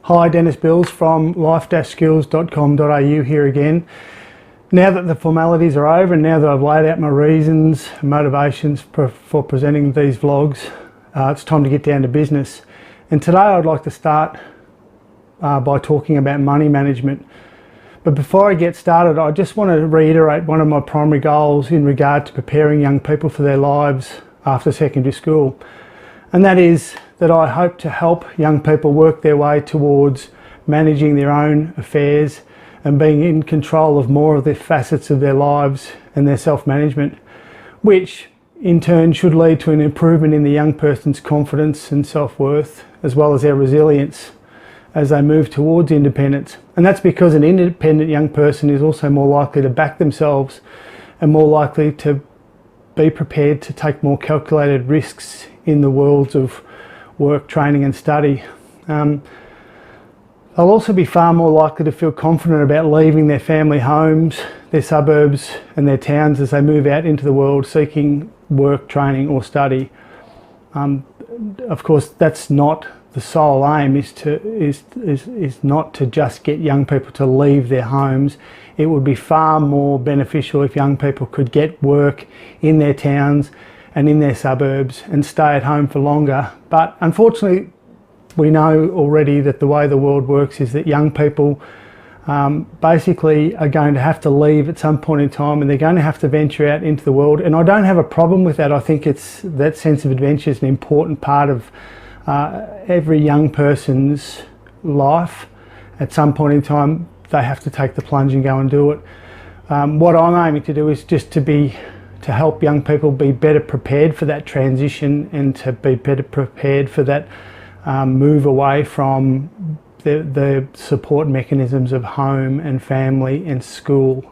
Hi, Dennis Bills from life-skills.com.au here again. Now that the formalities are over and now that I've laid out my reasons and motivations for presenting these vlogs, it's time to get down to business. And today I'd like to start by talking about money management. But before I get started, I just want to reiterate one of my primary goals in regard to preparing young people for their lives after secondary school. And that is that I hope to help young people work their way towards managing their own affairs and being in control of more of the facets of their lives and their self-management, which in turn should lead to an improvement in the young person's confidence and self-worth, as well as their resilience as they move towards independence. And that's because an independent young person is also more likely to back themselves and more likely to be prepared to take more calculated risks in the worlds of work, training and study. They'll also be far more likely to feel confident about leaving their family homes, their suburbs and their towns as they move out into the world seeking work, training or study. Of course, that's not the sole aim, is not to just get young people to leave their homes. It would be far more beneficial if young people could get work in their towns and in their suburbs and stay at home for longer. But unfortunately, we know already that the way the world works is that young people basically are going to have to leave at some point in time and they're going to have to venture out into the world. And I don't have a problem with that. I think that sense of adventure is an important part of every young person's life. At some point in time, they have to take the plunge and go and do it. What I'm aiming to do is just to help young people be better prepared for that transition and to be better prepared for that move away from the support mechanisms of home and family and school.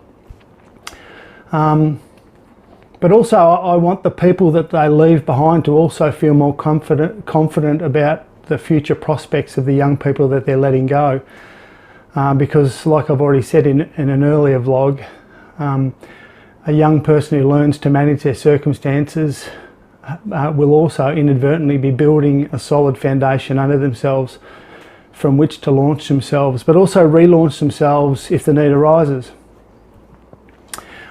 But also I want the people that they leave behind to also feel more confident about the future prospects of the young people that they're letting go. Because like I've already said in an earlier vlog, a young person who learns to manage their circumstances will also inadvertently be building a solid foundation under themselves from which to launch themselves, but also relaunch themselves if the need arises.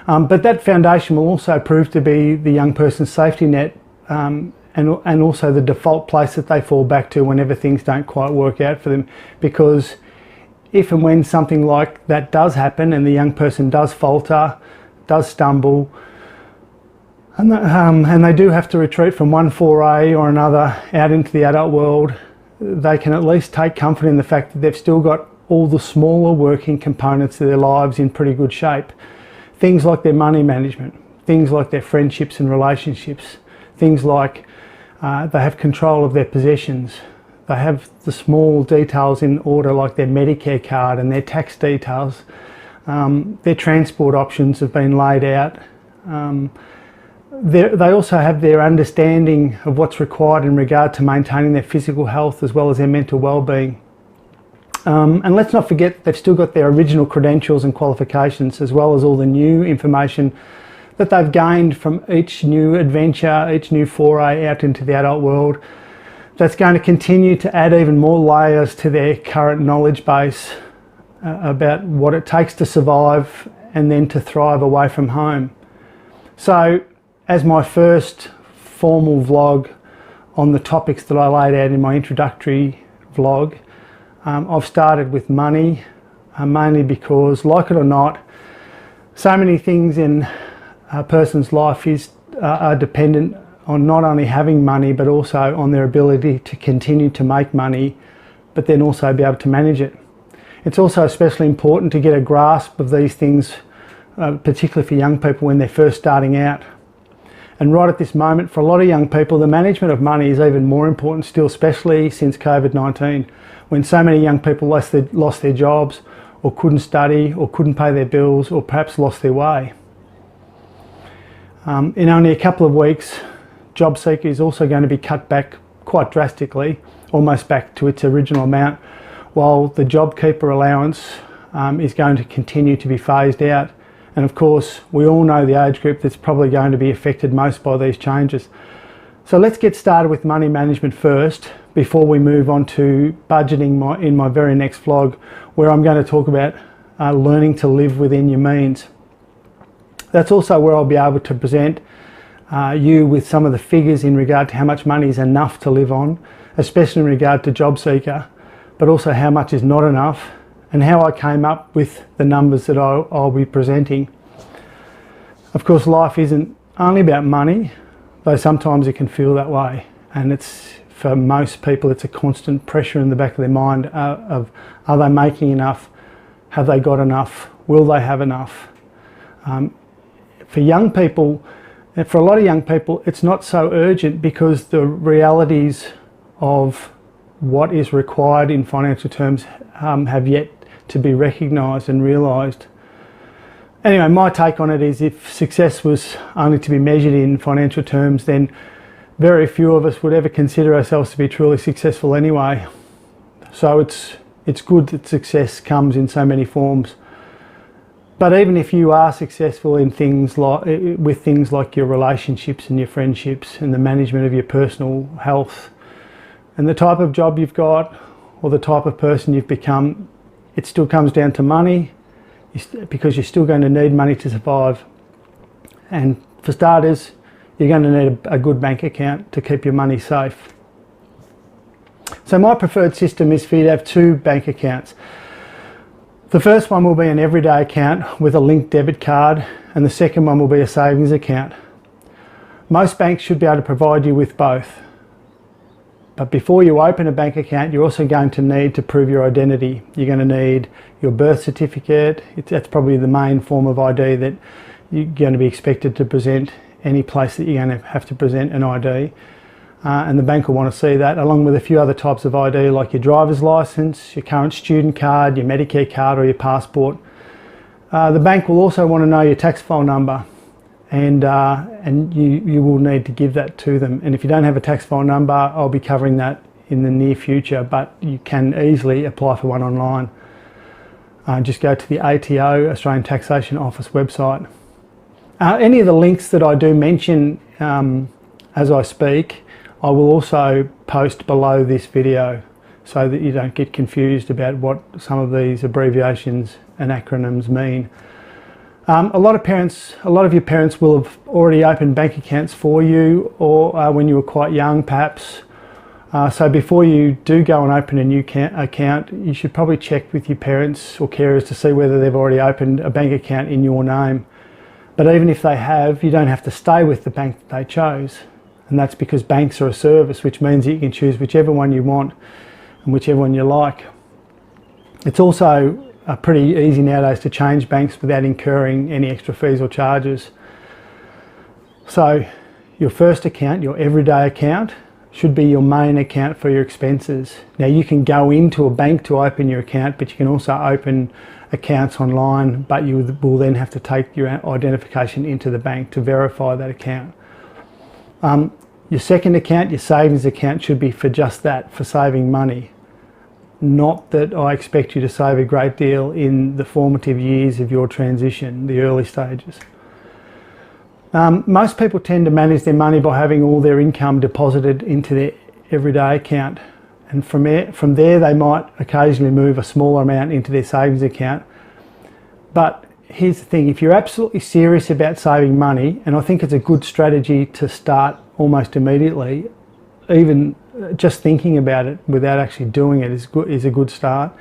But that foundation will also prove to be the young person's safety net and also the default place that they fall back to whenever things don't quite work out for them. Because if and when something like that does happen and the young person does falter, does stumble, and they do have to retreat from one foray or another out into the adult world, they can at least take comfort in the fact that they've still got all the smaller working components of their lives in pretty good shape. Things like their money management, things like their friendships and relationships, things like they have control of their possessions. They have the small details in order, like their Medicare card and their tax details. Their transport options have been laid out. They also have their understanding of what's required in regard to maintaining their physical health as well as their mental well-being. And let's not forget they've still got their original credentials and qualifications as well as all the new information that they've gained from each new adventure, each new foray out into the adult world. That's going to continue to add even more layers to their current knowledge base about what it takes to survive and then to thrive away from home. So as my first formal vlog on the topics that I laid out in my introductory vlog, I've started with money, mainly because, like it or not, so many things in a person's life are dependent on not only having money but also on their ability to continue to make money, but then also be able to manage it. It's also especially important to get a grasp of these things, particularly for young people when they're first starting out. And right at this moment, for a lot of young people, the management of money is even more important still, especially since COVID-19, when so many young people lost their jobs or couldn't study or couldn't pay their bills or perhaps lost their way. In only a couple of weeks, JobSeeker is also going to be cut back quite drastically, almost back to its original amount, while the JobKeeper allowance is going to continue to be phased out. And of course, we all know the age group that's probably going to be affected most by these changes. So let's get started with money management first, before we move on to budgeting in my very next vlog, where I'm going to talk about learning to live within your means. That's also where I'll be able to present you with some of the figures in regard to how much money is enough to live on, especially in regard to job seeker, but also how much is not enough, and how I came up with the numbers that I'll be presenting. Of course, life isn't only about money, though sometimes it can feel that way, and for most people it's a constant pressure in the back of their mind of, are they making enough? Have they got enough? Will they have enough? For young people, and for a lot of young people, it's not so urgent because the realities of what is required in financial terms have yet to be recognised and realised. Anyway, my take on it is, if success was only to be measured in financial terms, then very few of us would ever consider ourselves to be truly successful anyway. So it's good that success comes in so many forms. But even if you are successful in things like your relationships and your friendships and the management of your personal health and the type of job you've got or the type of person you've become, it still comes down to money, because you're still going to need money to survive. And for starters, you're going to need a good bank account to keep your money safe. So my preferred system is for you to have two bank accounts. The first one will be an everyday account with a linked debit card, and the second one will be a savings account. Most banks should be able to provide you with both. But before you open a bank account, you're also going to need to prove your identity. You're going to need your birth certificate. That's probably the main form of ID that you're going to be expected to present any place that you're going to have to present an ID. And the bank will want to see that, along with a few other types of ID like your driver's license, your current student card, your Medicare card or your passport. The bank will also want to know your tax file number, and you will need to give that to them. And if you don't have a tax file number, I'll be covering that in the near future, but you can easily apply for one online. Just go to the ATO, Australian Taxation Office website. Any of the links that I do mention as I speak, I will also post below this video so that you don't get confused about what some of these abbreviations and acronyms mean. A lot of your parents will have already opened bank accounts for you, or when you were quite young perhaps. So before you do go and open a new account, you should probably check with your parents or carers to see whether they've already opened a bank account in your name. But even if they have, you don't have to stay with the bank that they chose. And that's because banks are a service, which means that you can choose whichever one you want and whichever one you like. It's also pretty easy nowadays to change banks without incurring any extra fees or charges. So your first account, your everyday account, should be your main account for your expenses. Now you can go into a bank to open your account, but you can also open accounts online, but you will then have to take your identification into the bank to verify that account. Your second account, your savings account, should be for just that, for saving money. Not that I expect you to save a great deal in the formative years of your transition, the early stages. Most people tend to manage their money by having all their income deposited into their everyday account, and from there they might occasionally move a smaller amount into their savings account. But here's the thing, if you're absolutely serious about saving money, and I think it's a good strategy to start almost immediately, even just thinking about it without actually doing it is a good start,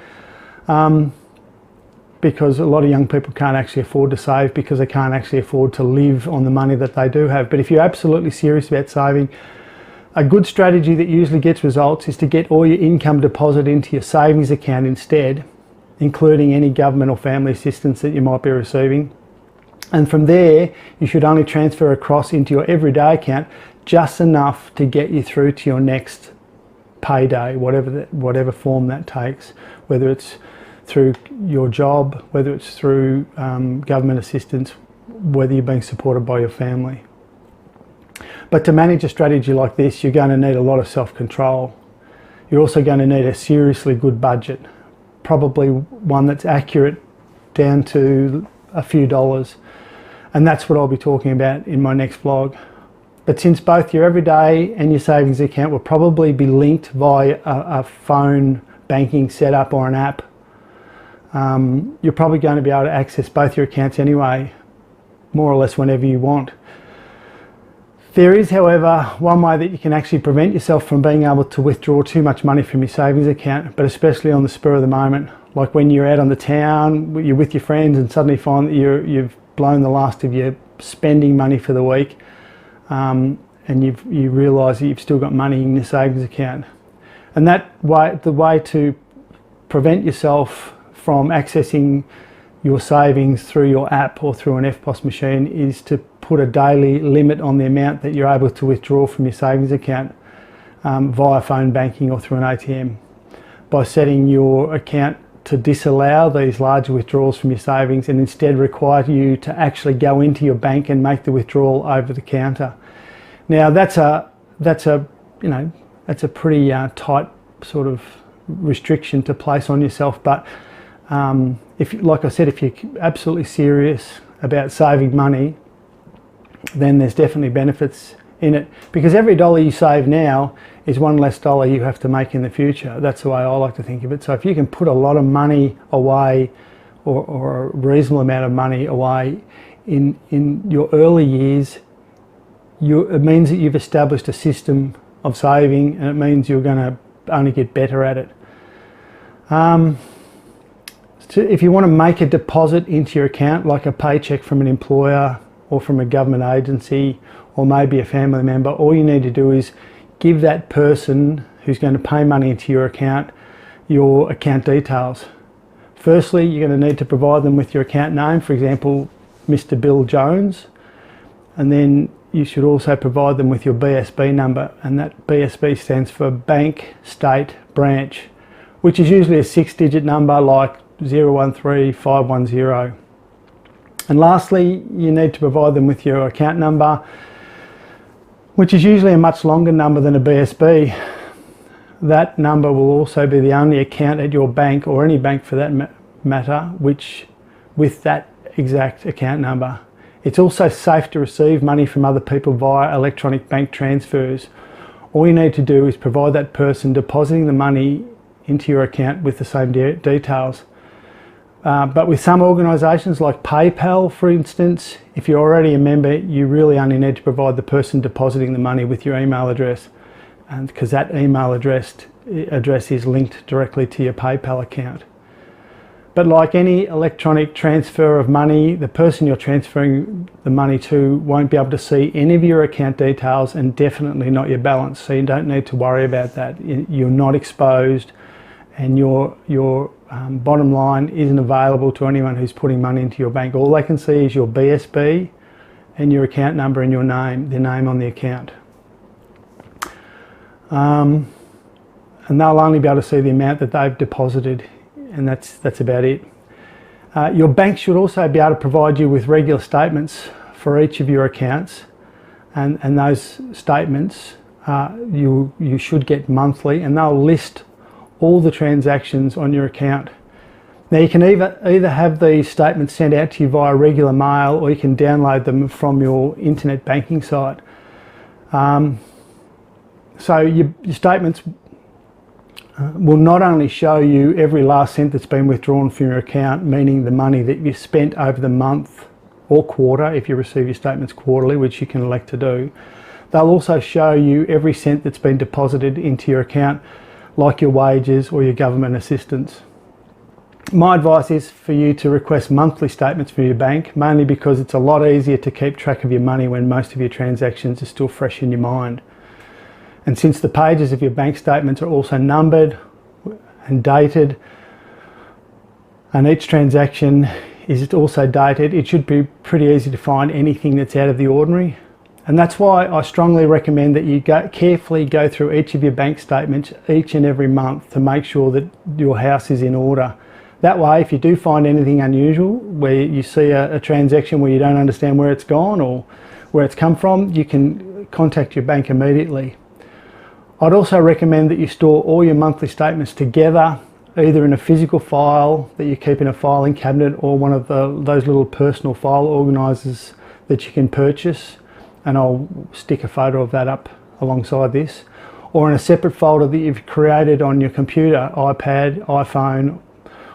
because a lot of young people can't actually afford to save because they can't actually afford to live on the money that they do have. But if you're absolutely serious about saving, a good strategy that usually gets results is to get all your income deposited into your savings account instead, including any government or family assistance that you might be receiving. And from there, you should only transfer across into your everyday account just enough to get you through to your next payday, whatever form that takes, whether it's through your job, whether it's through government assistance, whether you're being supported by your family. But to manage a strategy like this, you're going to need a lot of self-control. You're also going to need a seriously good budget, probably one that's accurate down to a few dollars. And that's what I'll be talking about in my next vlog. But since both your everyday and your savings account will probably be linked via a phone banking setup or an app, you're probably going to be able to access both your accounts anyway, more or less whenever you want. There is, however, one way that you can actually prevent yourself from being able to withdraw too much money from your savings account, but especially on the spur of the moment. Like when you're out on the town, you're with your friends and suddenly find that you've blown the last of your spending money for the week, and you realise that you've still got money in your savings account. And the way to prevent yourself from accessing your savings through your app or through an EFTPOS machine is to put a daily limit on the amount that you're able to withdraw from your savings account via phone banking or through an ATM, by setting your account to disallow these larger withdrawals from your savings and instead require you to actually go into your bank and make the withdrawal over the counter. Now that's a pretty tight sort of restriction to place on yourself, but like I said, if you're absolutely serious about saving money, then there's definitely benefits in it, because every dollar you save now is one less dollar you have to make in the future. That's the way I like to think of it. So if you can put a lot of money away, or a reasonable amount of money away in your early years, it means that you've established a system of saving, and it means you're going to only get better at it. So if you want to make a deposit into your account, like a paycheck from an employer or from a government agency or maybe a family member, all you need to do is give that person who's going to pay money into your account your account details. Firstly, you're going to need to provide them with your account name, for example, Mr. Bill Jones, and then you should also provide them with your BSB number, and that BSB stands for Bank State Branch, which is usually a 6-digit number like 013510. And lastly, you need to provide them with your account number, which is usually a much longer number than a BSB. That number will also be the only account at your bank, or any bank for that matter, with that exact account number. It's also safe to receive money from other people via electronic bank transfers. All you need to do is provide that person depositing the money into your account with the same details. But with some organisations like PayPal, for instance, if you're already a member, you really only need to provide the person depositing the money with your email address, and because that email address is linked directly to your PayPal account. But like any electronic transfer of money, the person you're transferring the money to won't be able to see any of your account details, and definitely not your balance, so you don't need to worry about that. You're not exposed, and your bottom line isn't available to anyone who's putting money into your bank. All they can see is your BSB and your account number and your name, the name on the account. And they'll only be able to see the amount that they've deposited, and that's about it. Your bank should also be able to provide you with regular statements for each of your accounts, and those statements you should get monthly, and they'll list all the transactions on your account. Now you can either have these statements sent out to you via regular mail, or you can download them from your internet banking site. So your statements will not only show you every last cent that's been withdrawn from your account, meaning the money that you spent over the month or quarter, if you receive your statements quarterly, which you can elect to do. They'll also show you every cent that's been deposited into your account, like your wages or your government assistance. My advice is for you to request monthly statements from your bank, mainly because it's a lot easier to keep track of your money when most of your transactions are still fresh in your mind. And since the pages of your bank statements are also numbered and dated, and each transaction is also dated, it should be pretty easy to find anything that's out of the ordinary. And that's why I strongly recommend that you carefully go through each of your bank statements each and every month to make sure that your house is in order. That way, if you do find anything unusual, where you see a transaction where you don't understand where it's gone or where it's come from, you can contact your bank immediately. I'd also recommend that you store all your monthly statements together, either in a physical file that you keep in a filing cabinet, or one of those little personal file organisers that you can purchase, and I'll stick a photo of that up alongside this, or in a separate folder that you've created on your computer, iPad, iPhone,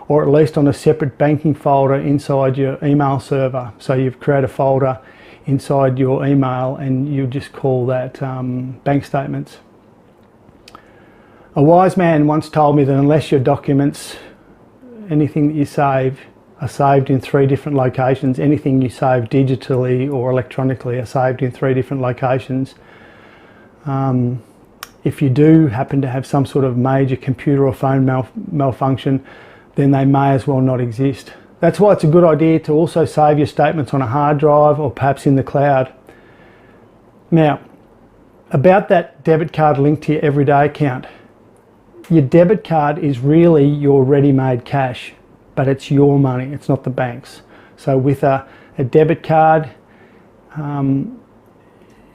or at least on a separate banking folder inside your email server. So you've created a folder inside your email and you just call that bank statements. A wise man once told me that unless your documents, anything that you save, are saved in 3 different locations, anything you save digitally or electronically are saved in 3 different locations, if you do happen to have some sort of major computer or phone malfunction, then they may as well not exist. That's why it's a good idea to also save your statements on a hard drive or perhaps in the cloud. Now, about that debit card linked to your everyday account. Your debit card is really your ready-made cash, but it's your money, it's not the bank's. So with a debit card,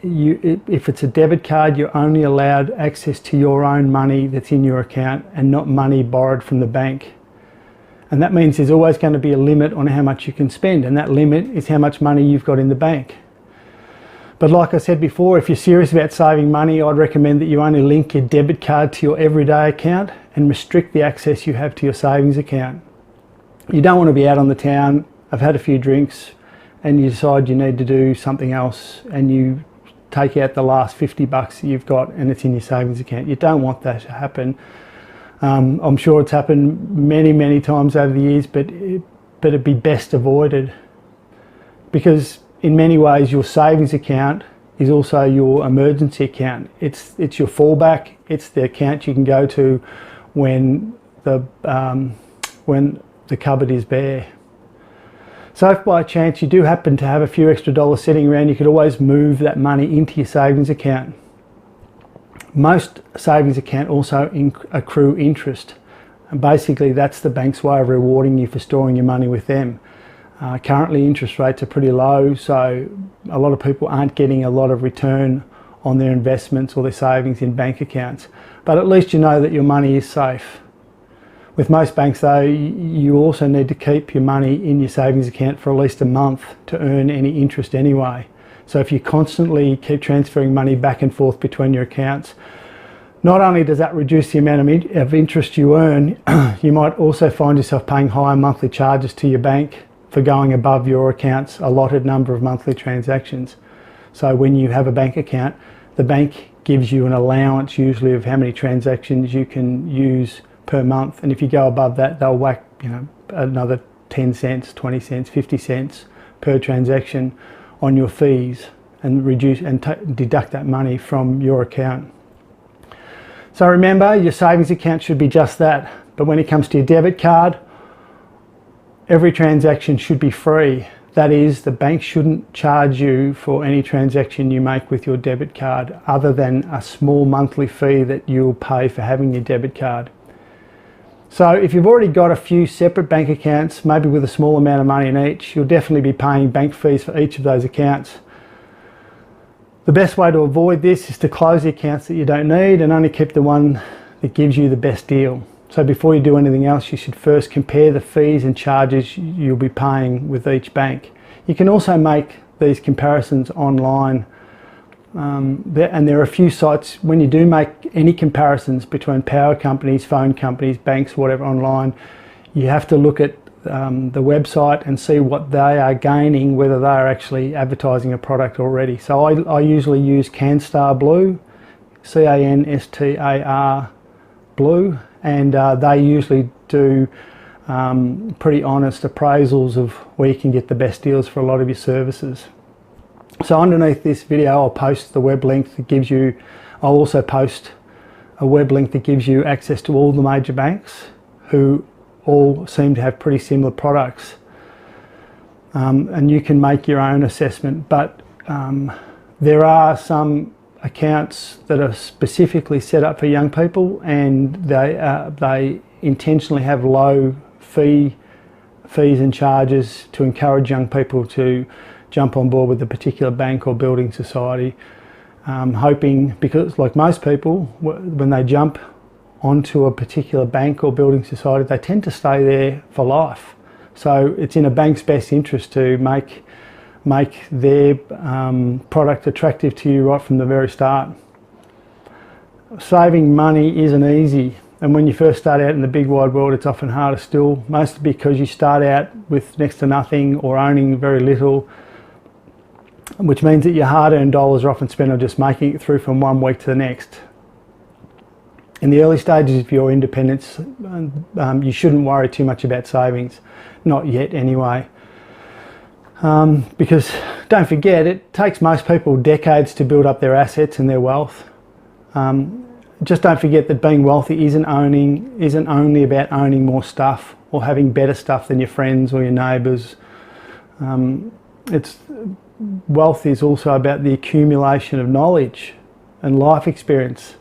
if it's a debit card, you're only allowed access to your own money that's in your account and not money borrowed from the bank. And that means there's always going to be a limit on how much you can spend, and that limit is how much money you've got in the bank. But like I said before, if you're serious about saving money, I'd recommend that you only link your debit card to your everyday account and restrict the access you have to your savings account. You don't want to be out on the town, have had a few drinks, and you decide you need to do something else, and you take out the last 50 bucks that you've got and it's in your savings account. You don't want that to happen. I'm sure it's happened many times over the years, but it'd be best avoided, because in many ways your savings account is also your emergency account. It's your fallback. It's the account you can go to when the cupboard is bare. So if by chance you do happen to have a few extra dollars sitting around, you could always move that money into your savings account. Most savings accounts also accrue interest, and basically that's the bank's way of rewarding you for storing your money with them. Currently interest rates are pretty low, so a lot of people aren't getting a lot of return on their investments or their savings in bank accounts, but at least you know that your money is safe. With most banks though, you also need to keep your money in your savings account for at least a month to earn any interest anyway. So if you constantly keep transferring money back and forth between your accounts, not only does that reduce the amount of interest you earn, you might also find yourself paying higher monthly charges to your bank for going above your account's allotted number of monthly transactions. So when you have a bank account, the bank gives you an allowance usually of how many transactions you can use per month, and if you go above that, they'll whack another 10 cents, 20 cents, 50 cents per transaction on your fees and deduct that money from your account. So remember, your savings account should be just that, but when it comes to your debit card, every transaction should be free. That is, the bank shouldn't charge you for any transaction you make with your debit card other than a small monthly fee that you'll pay for having your debit card. So if you've already got a few separate bank accounts, maybe with a small amount of money in each, you'll definitely be paying bank fees for each of those accounts. The best way to avoid this is to close the accounts that you don't need and only keep the one that gives you the best deal. So before you do anything else, you should first compare the fees and charges you'll be paying with each bank. You can also make these comparisons online. There are a few sites, when you do make any comparisons between power companies, phone companies, banks, whatever online, you have to look at the website and see what they are gaining, whether they are actually advertising a product already. So I usually use CanStar Blue, CANSTAR Blue, and they usually do pretty honest appraisals of where you can get the best deals for a lot of your services. So underneath this video I'll post the web link that gives you, I'll also post a web link that gives you access to all the major banks who all seem to have pretty similar products, and you can make your own assessment. But there are some accounts that are specifically set up for young people, and they intentionally have low fees and charges to encourage young people to jump on board with a particular bank or building society, hoping, because like most people, when they jump onto a particular bank or building society, they tend to stay there for life. So it's in a bank's best interest to make make their product attractive to you right from the very start. Saving money isn't easy, and when you first start out in the big wide world it's often harder still, mostly because you start out with next to nothing or owning very little, which means that your hard-earned dollars are often spent on just making it through from one week to the next. In the early stages of your independence, you shouldn't worry too much about savings, not yet anyway. Because don't forget, it takes most people decades to build up their assets and their wealth. Just don't forget that being wealthy isn't only about owning more stuff or having better stuff than your friends or your neighbours. Wealth is also about the accumulation of knowledge and life experiences.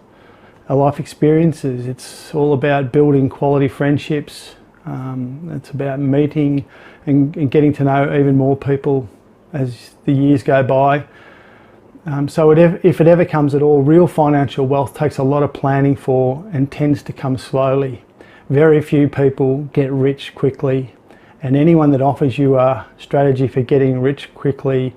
It's all about building quality friendships. It's about meeting and getting to know even more people as the years go by. So if it ever comes at all, real financial wealth takes a lot of planning for and tends to come slowly. Very few people get rich quickly, and anyone that offers you a strategy for getting rich quickly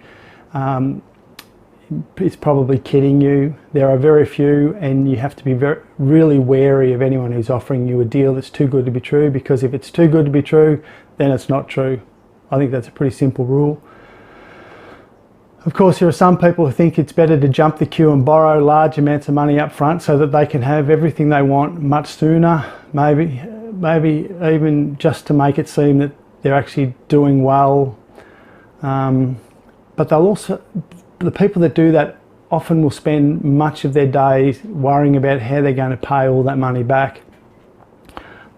is probably kidding you. There are very few, and you have to be really wary of anyone who's offering you a deal that's too good to be true, because if it's too good to be true, then it's not true. I think that's a pretty simple rule. Of course, there are some people who think it's better to jump the queue and borrow large amounts of money up front so that they can have everything they want much sooner, maybe even just to make it seem that they're actually doing well. But the people that do that often will spend much of their days worrying about how they're going to pay all that money back.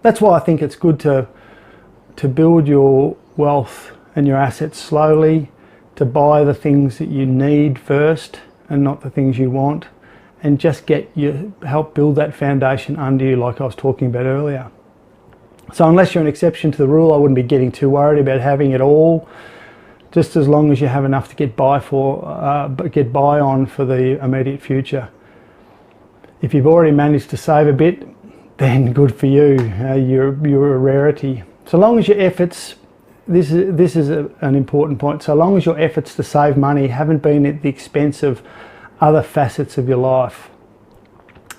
That's why I think it's good to build your wealth and your assets slowly, to buy the things that you need first and not the things you want, and just help build that foundation under you like I was talking about earlier. So unless you're an exception to the rule, I wouldn't be getting too worried about having it all, just as long as you have enough to get by on for the immediate future. If you've already managed to save a bit, then good for you. You're a rarity. So long as your efforts, this is an important point, so long as your efforts to save money haven't been at the expense of other facets of your life.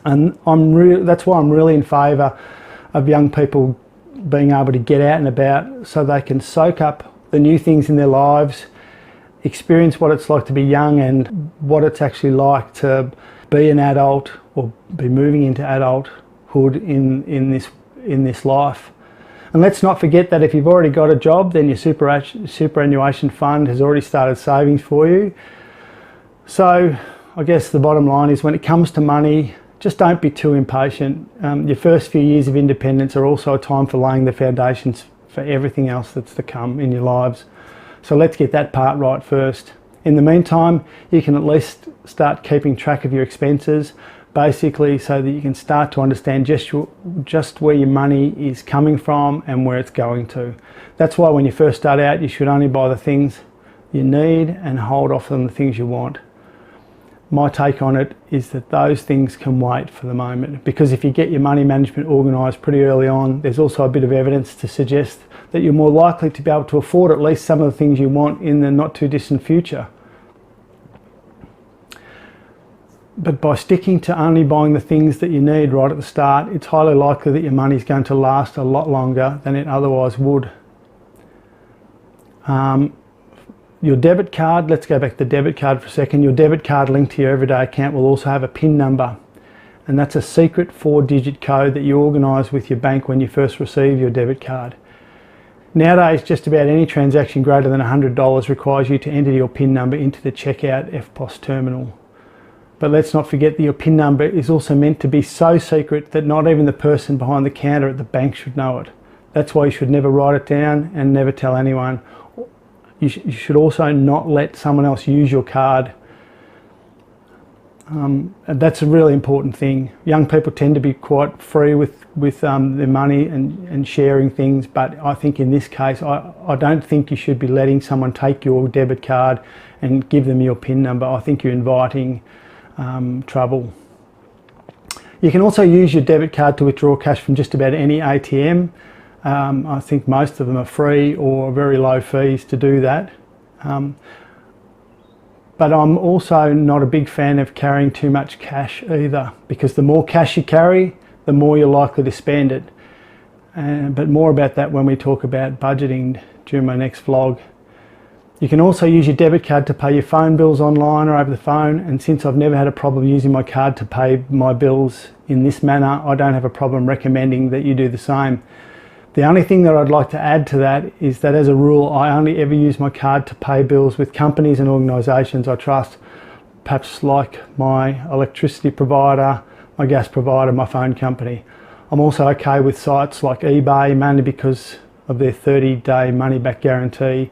And that's why I'm really in favour of young people being able to get out and about so they can soak up the new things in their lives, experience what it's like to be young and what it's actually like to be an adult or be moving into adulthood in this life. And let's not forget that if you've already got a job, then your superannuation fund has already started savings for you. So I guess the bottom line is, when it comes to money, just don't be too impatient. Your first few years of independence are also a time for laying the foundations for everything else that's to come in your lives. So let's get that part right first. In the meantime, you can at least start keeping track of your expenses, basically so that you can start to understand just where your money is coming from and where it's going to. That's why when you first start out, you should only buy the things you need and hold off on the things you want. My take on it is that those things can wait for the moment, because if you get your money management organised pretty early on, there's also a bit of evidence to suggest that you're more likely to be able to afford at least some of the things you want in the not too distant future. But by sticking to only buying the things that you need right at the start, it's highly likely that your money is going to last a lot longer than it otherwise would. Your debit card, let's go back to the debit card for a second. Your debit card linked to your everyday account will also have a PIN number, and that's a secret 4-digit code that you organise with your bank when you first receive your debit card. Nowadays, just about any transaction greater than $100 requires you to enter your PIN number into the checkout EFTPOS terminal. But let's not forget that your PIN number is also meant to be so secret that not even the person behind the counter at the bank should know it. That's why you should never write it down and never tell anyone. You should also not let someone else use your card. And that's a really important thing. Young people tend to be quite free with their money and sharing things, but I think in this case, I don't think you should be letting someone take your debit card and give them your PIN number. I think you're inviting trouble. You can also use your debit card to withdraw cash from just about any ATM. I think most of them are free or very low fees to do that. But I'm also not a big fan of carrying too much cash either, because the more cash you carry, the more you're likely to spend it. But more about that when we talk about budgeting during my next vlog. You can also use your debit card to pay your phone bills online or over the phone, and since I've never had a problem using my card to pay my bills in this manner, I don't have a problem recommending that you do the same. The only thing that I'd like to add to that is that as a rule, I only ever use my card to pay bills with companies and organisations I trust, perhaps like my electricity provider, my gas provider, my phone company. I'm also okay with sites like eBay, mainly because of their 30-day money-back guarantee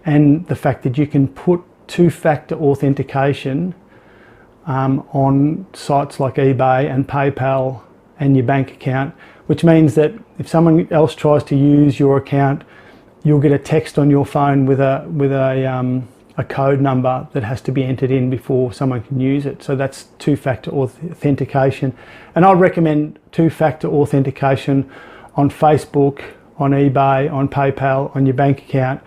and the fact that you can put two-factor authentication on sites like eBay and PayPal and your bank account, which means that if someone else tries to use your account, you'll get a text on your phone with a code number that has to be entered in before someone can use it. So that's two-factor authentication. And I'd recommend two-factor authentication on Facebook, on eBay, on PayPal, on your bank account,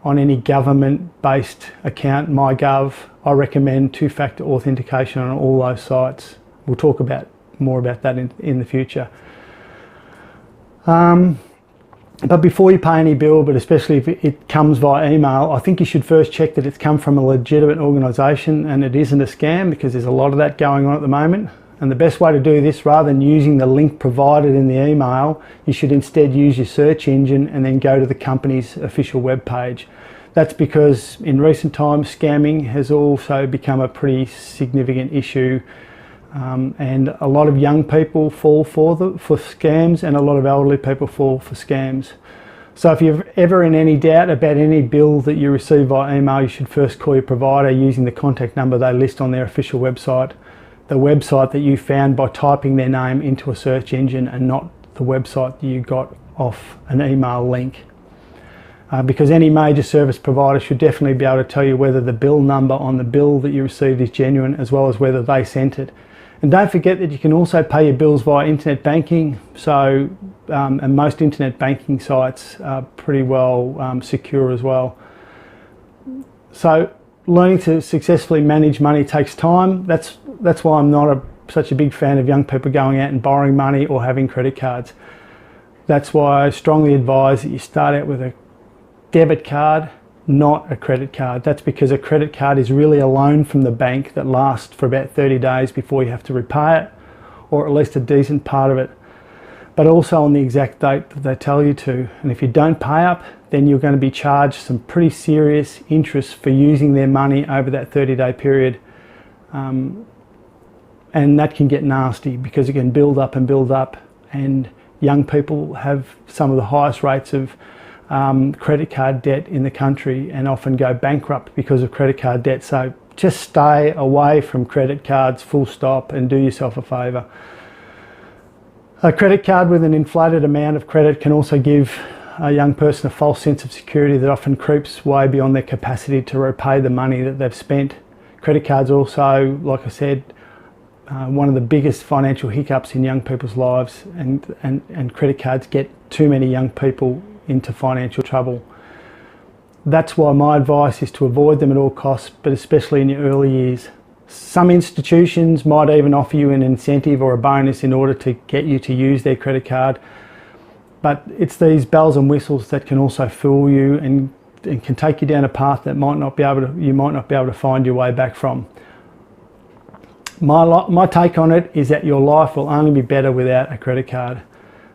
on any government-based account, MyGov. I recommend two-factor authentication on all those sites. We'll talk more about that in the future. But before you pay any bill, but especially if it comes via email, I think you should first check that it's come from a legitimate organisation and it isn't a scam, because there's a lot of that going on at the moment. And the best way to do this, rather than using the link provided in the email, you should instead use your search engine and then go to the company's official web page. That's because in recent times, scamming has also become a pretty significant issue. And a lot of young people fall for scams, and a lot of elderly people fall for scams. So if you're ever in any doubt about any bill that you receive via email, you should first call your provider using the contact number they list on their official website, the website that you found by typing their name into a search engine, and not the website that you got off an email link. Because any major service provider should definitely be able to tell you whether the bill number on the bill that you received is genuine, as well as whether they sent it. And don't forget that you can also pay your bills via internet banking. So, and most internet banking sites are pretty well secure as well. So, learning to successfully manage money takes time. That's why I'm not such a big fan of young people going out and borrowing money or having credit cards. That's why I strongly advise that you start out with a debit card, not a credit card. That's because a credit card is really a loan from the bank that lasts for about 30 days before you have to repay it, or at least a decent part of it, but also on the exact date that they tell you to. And if you don't pay up, then you're going to be charged some pretty serious interest for using their money over that 30-day period. And that can get nasty, because it can build up and build up, and young people have some of the highest rates of credit card debt in the country, and often go bankrupt because of credit card debt. So just stay away from credit cards, full stop, and do yourself a favour. A credit card with an inflated amount of credit can also give a young person a false sense of security that often creeps way beyond their capacity to repay the money that they've spent. Credit cards also, like I said, one of the biggest financial hiccups in young people's lives, and credit cards get too many young people into financial trouble. That's why my advice is to avoid them at all costs, but especially in your early years. Some institutions might even offer you an incentive or a bonus in order to get you to use their credit card, but it's these bells and whistles that can also fool you and can take you down a path that you might not be able to find your way back from. My take on it is that your life will only be better without a credit card.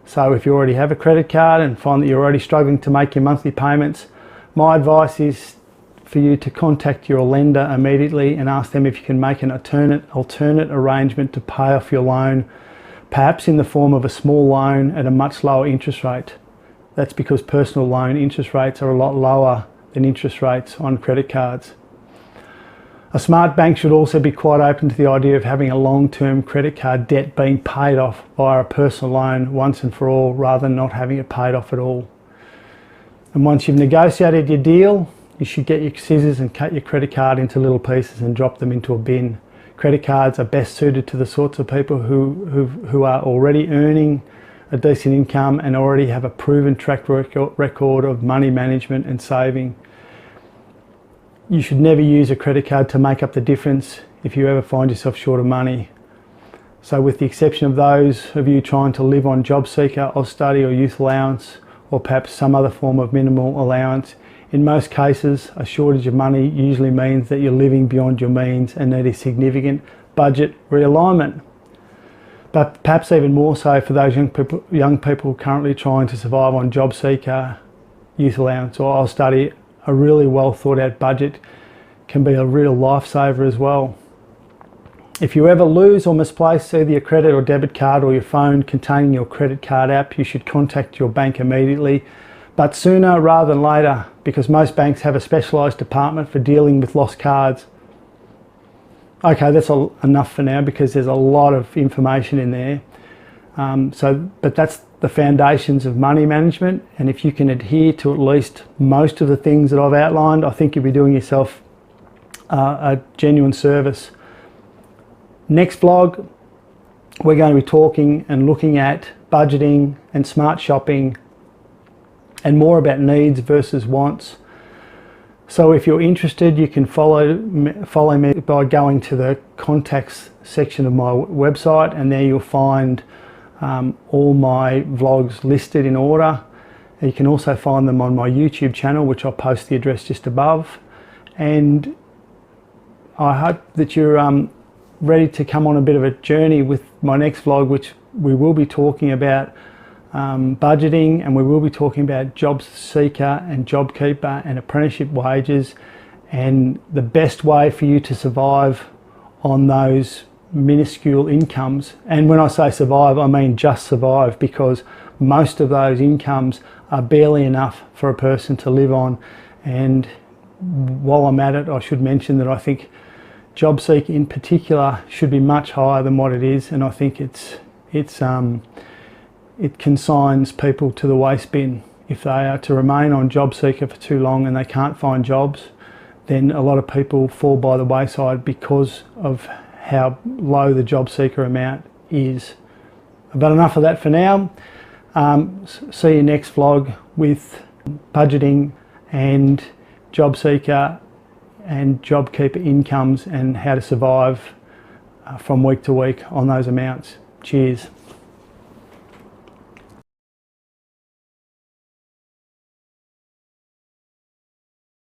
So if you already have a credit card and find that you're already struggling to make your monthly payments, my advice is for you to contact your lender immediately and ask them if you can make an alternate arrangement to pay off your loan, perhaps in the form of a small loan at a much lower interest rate. That's because personal loan interest rates are a lot lower than interest rates on credit cards. A smart bank should also be quite open to the idea of having a long-term credit card debt being paid off via a personal loan once and for all, rather than not having it paid off at all. And once you've negotiated your deal, you should get your scissors and cut your credit card into little pieces and drop them into a bin. Credit cards are best suited to the sorts of people who are already earning a decent income and already have a proven track record of money management and saving. You should never use a credit card to make up the difference if you ever find yourself short of money. So with the exception of those of you trying to live on JobSeeker, Austudy or Youth Allowance, or perhaps some other form of minimal allowance, in most cases a shortage of money usually means that you're living beyond your means and need a significant budget realignment. But perhaps even more so for those young people currently trying to survive on JobSeeker, Youth Allowance or Austudy, a really well thought out budget can be a real lifesaver as well. If you ever lose or misplace either your credit or debit card or your phone containing your credit card app, you should contact your bank immediately, but sooner rather than later, because most banks have a specialised department for dealing with lost cards. Okay, that's enough for now because there's a lot of information in there. But that's the foundations of money management, and if you can adhere to at least most of the things that I've outlined, I think you'll be doing yourself a genuine service. Next vlog, we're going to be talking and looking at budgeting and smart shopping and more about needs versus wants. So if you're interested, you can follow me by going to the contacts section of my website, and there you'll find all my vlogs listed in order. And you can also find them on my YouTube channel, which I'll post the address just above. And I hope that you're ready to come on a bit of a journey with my next vlog, which we will be talking about budgeting, and we will be talking about JobSeeker and JobKeeper and apprenticeship wages and the best way for you to survive on those minuscule incomes. And when I say survive, I mean just survive, because most of those incomes are barely enough for a person to live on. And while I'm at it, I should mention that I think JobSeeker in particular should be much higher than what it is, and I think it consigns people to the waste bin. If they are to remain on JobSeeker for too long and they can't find jobs, then a lot of people fall by the wayside because of how low the JobSeeker amount is. But enough of that for now. See you next vlog with budgeting and JobSeeker and JobKeeper incomes and how to survive from week to week on those amounts. Cheers.